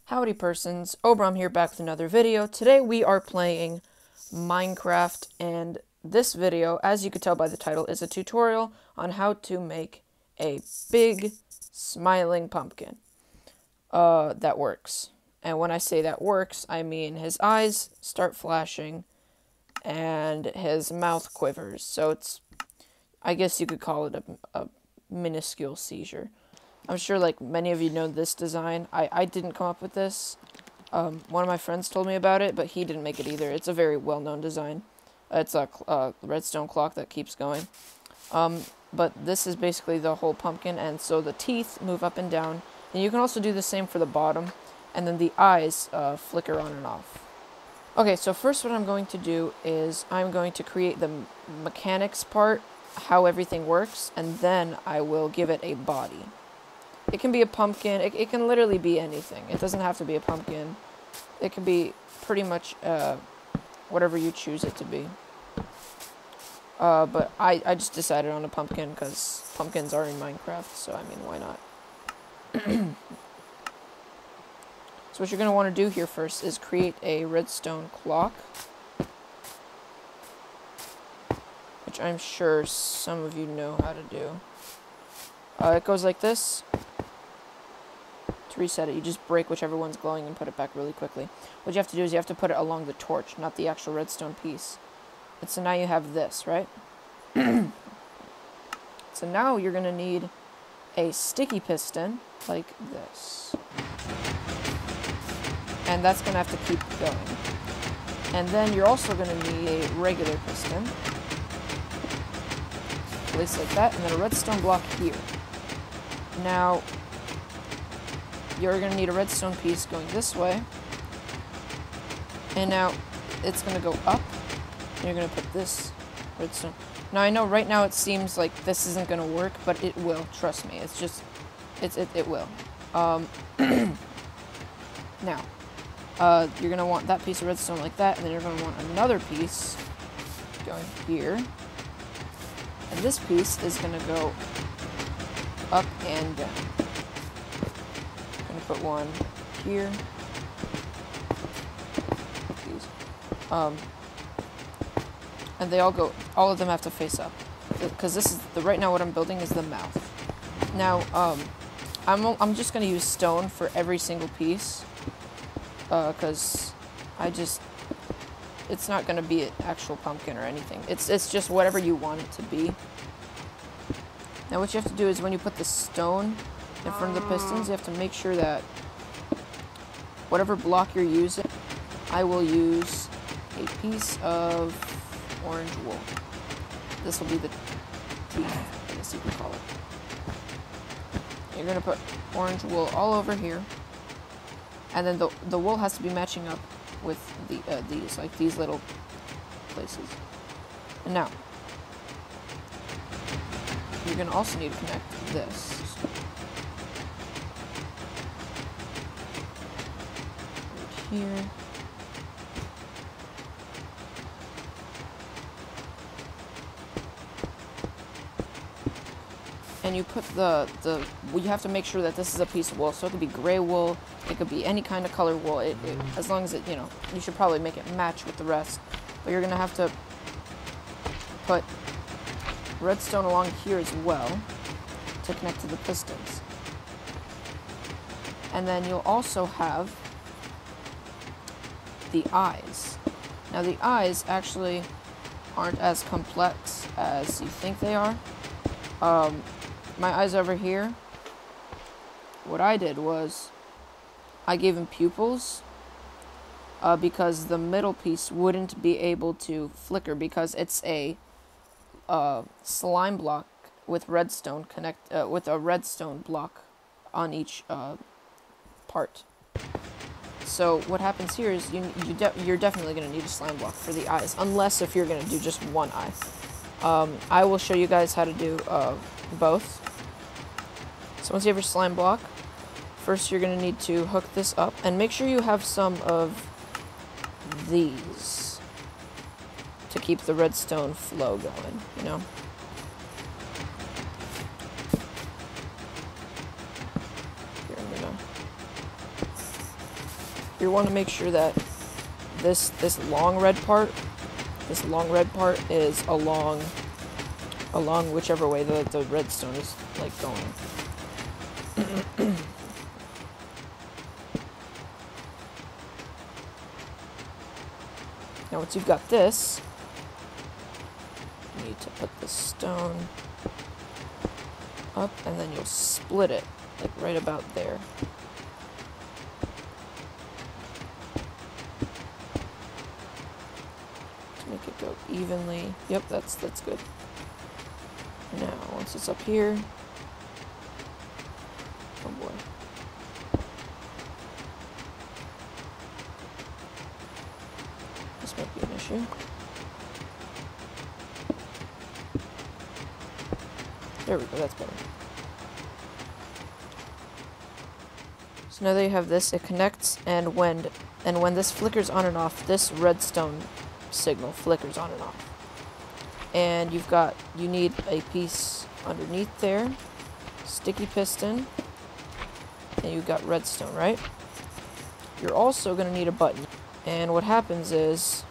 Howdy persons, Obram here back with another video. Today we are playing Minecraft, and this video, as you could tell by the title, is a tutorial on how to make a big smiling pumpkin that works. And when I say that works, I mean his eyes start flashing and his mouth quivers. So it's, I guess you could call it a minuscule seizure. I'm sure like many of you know this design. I didn't come up with this. One of my friends told me about it, but he didn't make it either. It's a very well-known design. It's a redstone clock that keeps going. But this is basically the whole pumpkin, and so the teeth move up and down. And you can also do the same for the bottom, and then the eyes flicker on and off. Okay, so first what I'm going to do is I'm going to create the mechanics part, how everything works, and then I will give it a body. It can be a pumpkin. It can literally be anything. It doesn't have to be a pumpkin. It can be pretty much whatever you choose it to be. But I just decided on a pumpkin because pumpkins are in Minecraft, so I mean, why not? So what you're going to want to do here first is create a redstone clock, which I'm sure some of you know how to do. It goes like this. To reset it, you just break whichever one's glowing and put it back really quickly. What you have to do is you have to put it along the torch, not the actual redstone piece. And so now you have this, right? So now you're going to need a sticky piston like this. And that's going to have to keep going. And then you're also going to need a regular piston. Place like that, and then a redstone block here. Now, you're going to need a redstone piece going this way. And now, it's going to go up. And you're going to put this redstone. Now, I know right now it seems like this isn't going to work, but it will. Trust me. It's just, it will. Now, you're going to want that piece of redstone like that, and then you're going to want another piece going here. And this piece is going to go up and down. I'm going to put one here. These. And they all of them have to face up. Because this is, right now what I'm building is the mouth. Now, I'm just going to use stone for every single piece. Because it's not going to be an actual pumpkin or anything. It's just whatever you want it to be. Now what you have to do is when you put the stone in front of the pistons, you have to make sure that whatever block you're using, I will use a piece of orange wool. This will be the teeth, I guess you could call it. You're going to put orange wool all over here. And then the wool has to be matching up with these little places. And now, you're going to also need to connect this. Right here. And you put you have to make sure that this is a piece of wool. So it could be gray wool, it could be any kind of color wool. As long as it, you should probably make it match with the rest. But you're going to have to put redstone along here as well to connect to the pistons. And then you'll also have the eyes. Now the eyes actually aren't as complex as you think they are. My eyes over here, what I did was I gave him pupils because the middle piece wouldn't be able to flicker because it's a slime block with redstone with a redstone block on each part. So what happens here is you're definitely going to need a slime block for the eyes, unless if you're going to do just one eye. I will show you guys how to do both. So once you have your slime block, first you're going to need to hook this up, and make sure you have some of these to keep the redstone flow going, Here, I'm going to you want to make sure that this long red part is along whichever way the redstone is like going. Now once you've got this, you need to put the stone up, and then you'll split it, like right about there. To make it go evenly. Yep, that's good. Now, once it's up here, oh boy. This might be an issue. There we go, that's better. So now that you have this, it connects, and when this flickers on and off, this redstone signal flickers on and off. And you need a piece underneath there, sticky piston, and you've got redstone, right? You're also going to need a button. And what happens is,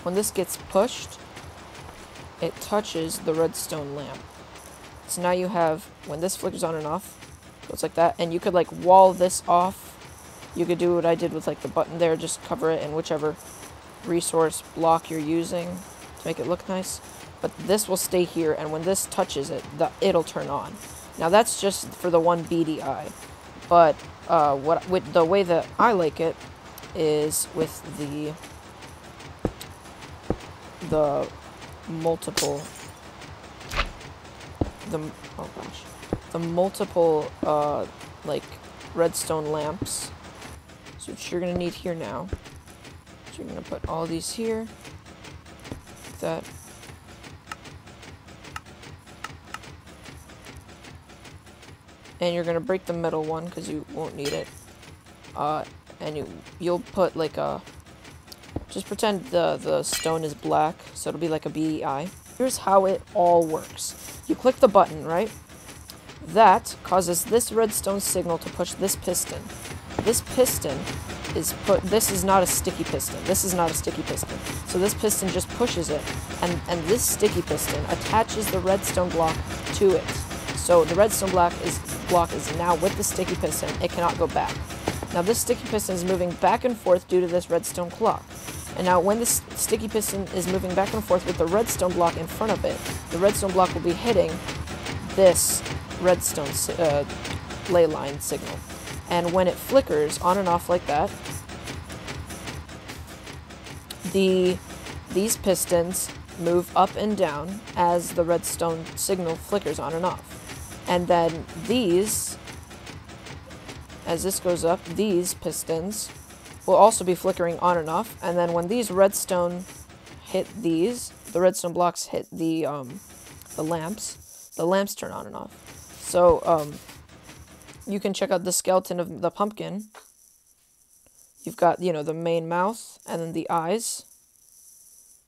when this gets pushed, it touches the redstone lamp. So now you have, when this flickers on and off, goes like that, and you could like wall this off. You could do what I did with like the button there, just cover it in whichever resource block you're using to make it look nice. But this will stay here, and when this touches it, it'll turn on. Now that's just for the one beady eye. But with the way that I like it is with the multiple like redstone lamps. So what you're gonna need here now, so you're gonna put all these here, like that. And you're gonna break the middle one because you won't need it. And you'll put like a, just pretend the stone is black, so it'll be like a beady eye. Here's how it all works. You click the button, right? That causes this redstone signal to push this piston. This piston is this is not a sticky piston. This is not a sticky piston. So this piston just pushes it, and this sticky piston attaches the redstone block to it. So the redstone block is now with the sticky piston. It cannot go back. Now this sticky piston is moving back and forth due to this redstone clock. And now when this sticky piston is moving back and forth with the redstone block in front of it, the redstone block will be hitting this redstone ley line signal. And when it flickers on and off like that, these pistons move up and down as the redstone signal flickers on and off. And then these, as this goes up, these pistons will also be flickering on and off. And then when these redstone hit these, the redstone blocks hit the lamps turn on and off. So you can check out the skeleton of the pumpkin. You've got, you know, the main mouth and then the eyes.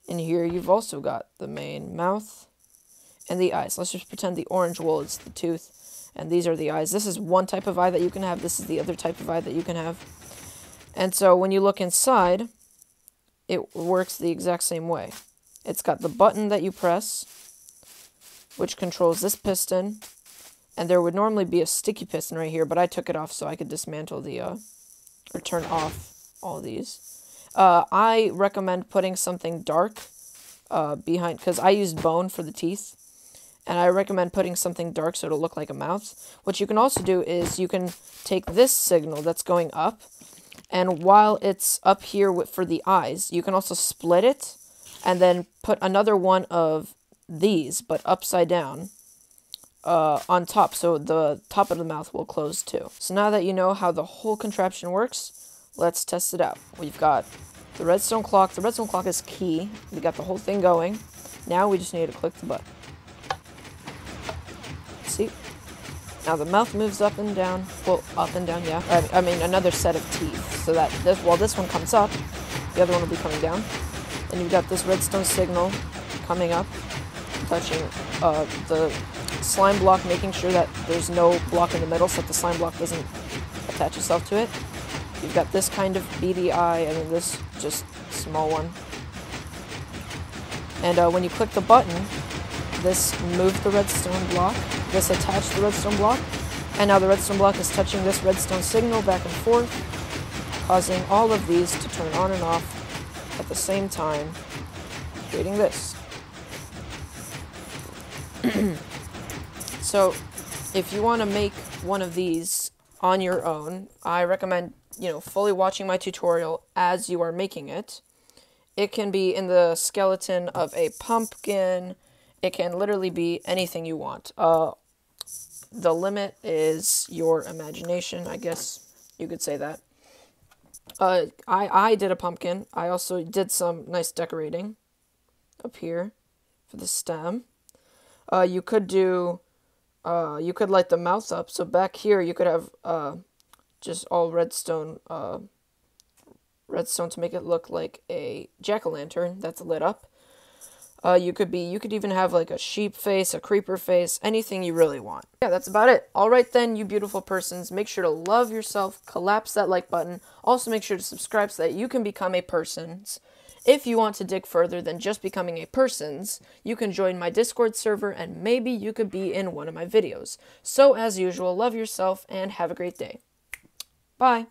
And here you've also got the main mouth and the eyes. Let's just pretend the orange wool is the tooth, and these are the eyes. This is one type of eye that you can have. This is the other type of eye that you can have. And so when you look inside, it works the exact same way. It's got the button that you press, which controls this piston, and there would normally be a sticky piston right here, but I took it off so I could dismantle the, or turn off all these. I recommend putting something dark behind, because I used bone for the teeth, and I recommend putting something dark so it'll look like a mouth. What you can also do is you can take this signal that's going up, and while it's up here for the eyes, you can also split it, and then put another one of these, but upside down, on top, so the top of the mouth will close too. So now that you know how the whole contraption works, let's test it out. We've got the redstone clock. The redstone clock is key. We got the whole thing going. Now we just need to click the button. See? Now the mouth moves up and down. Well, up and down, yeah. I mean, another set of teeth. So that while this one comes up, the other one will be coming down. And you've got this redstone signal coming up, touching the slime block, making sure that there's no block in the middle so that the slime block doesn't attach itself to it. You've got this kind of beady eye, and then this just small one. And when you click the button, this moved the redstone block, this attached the redstone block, and now the redstone block is touching this redstone signal back and forth, causing all of these to turn on and off at the same time, creating this. So, if you want to make one of these on your own, I recommend, fully watching my tutorial as you are making it. It can be in the skeleton of a pumpkin. It can literally be anything you want. The limit is your imagination, I guess you could say that. I did a pumpkin. I also did some nice decorating up here for the stem. You could light the mouth up. So back here you could have just all redstone to make it look like a jack-o'-lantern that's lit up. You could even have like a sheep face, a creeper face, anything you really want. Yeah, that's about it. Alright then, you beautiful persons, make sure to love yourself, collapse that like button, also make sure to subscribe so that you can become a persons. If you want to dig further than just becoming a persons, you can join my Discord server and maybe you could be in one of my videos. So as usual, love yourself and have a great day. Bye!